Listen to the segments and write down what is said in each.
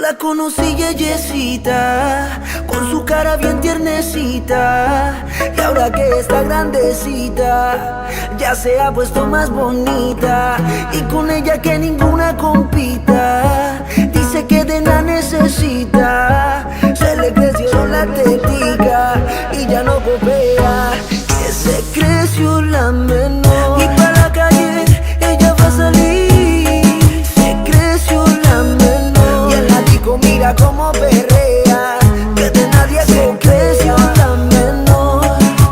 la conocí yeyecita, con su cara bien tiernecita. Y ahora que está grandecita, ya se ha puesto más bonita. Y con ella que ninguna compita, dice que de la necesita. Se le creció la tetica y ya no copea, que se creció la menor. Y para la calle ella va a salir, se creció la menor. Y en la disco mira como perrea, que de nadie se creció la menor.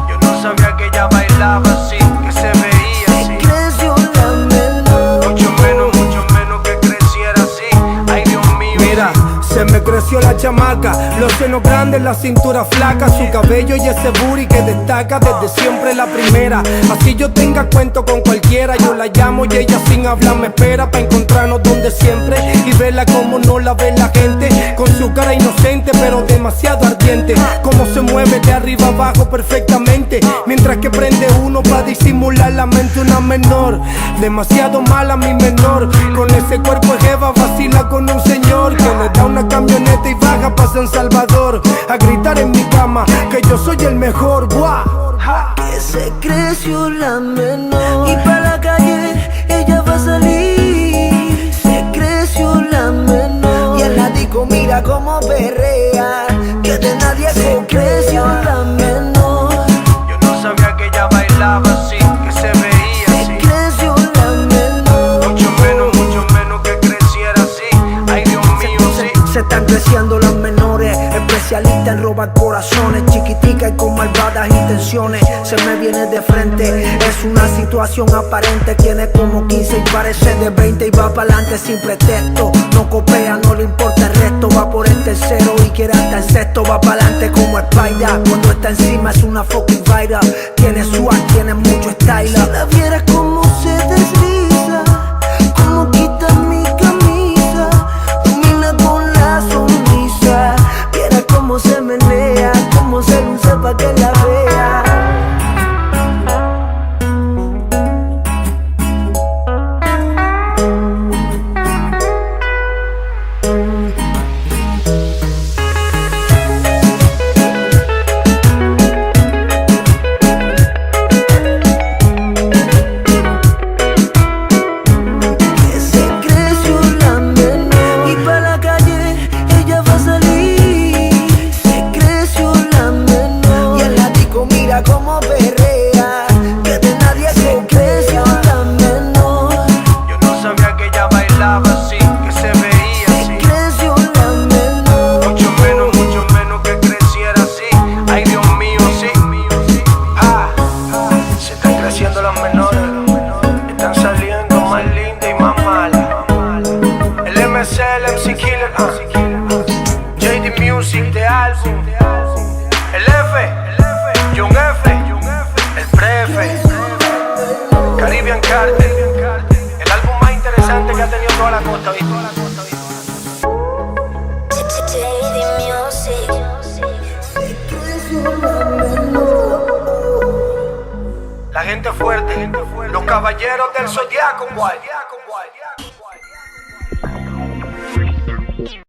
Yo no sabía que ella bailaba así, que se veía así. Se creció la menor. Mucho menos que creciera así. Ay, Dios mío. Mira, se me creció la chamaca, los senos grandes, la cintura flaca, su cabello y ese booty que destaca desde siempre la primera. Así yo tenga cuento con cualquiera, yo la llamo y ella sin hablar me espera pa' encontrarnos donde siempre y verla como no la ve la gente, con su cara inocente pero demasiado ardiente, como se mueve de arriba abajo perfectamente, mientras que prende uno pa' disimular la mente una menor, demasiado mala mi menor, con ese cuerpo de jeva vacila con un señor que le da una camioneta y baja pa' San Salvador a gritar en mi cama que yo soy el mejor. ¡Buah! Que se creció la menor. Y para la calle ella va a salir, se creció la menor. Y en la disco mira como perrea, que de nadie se creció la menor. Yo no sabía que ella bailaba así, que se veía Se así. creció la menor. Mucho menos que creciera así. Ay, Dios mío, sí. Se están creciendo las menores, especialistas en robar corazones, chiquitica y con malvadas intenciones. Se me viene de frente, es una situación aparente. Tiene como 15 y parece de 20 y va pa'lante sin pretexto. No copea, no le importa el resto, va por el tercero y quiere hasta el sexto. Va pa'lante como Spider, cuando está encima es una fucking viral. Tiene swag, tiene mucho style. Si la vieras como se desliza, como quita mi camisa, domina con la sonrisa. Viera cómo se menea, cómo se luce pa' que la vea. Que se creció la menor. Y pa' la calle ella va a salir, se creció la menor. Y en la disco mira como perrea, que de nadie se creció la menor. Yo no sabía que ella bailaba así, que se veía Se así. creció la menor. Mucho menos que creciera así. Ay, Dios mío, sí. Se están creciendo las menores, están saliendo más lindas y más malas. El MC, el MC Killer, JD Music de álbum. El F, John F, el Prefe, Caribbean Cartel. El álbum más interesante que ha tenido toda la costa, ¿viste? La gente fuerte, los caballeros del zodiaco, boy.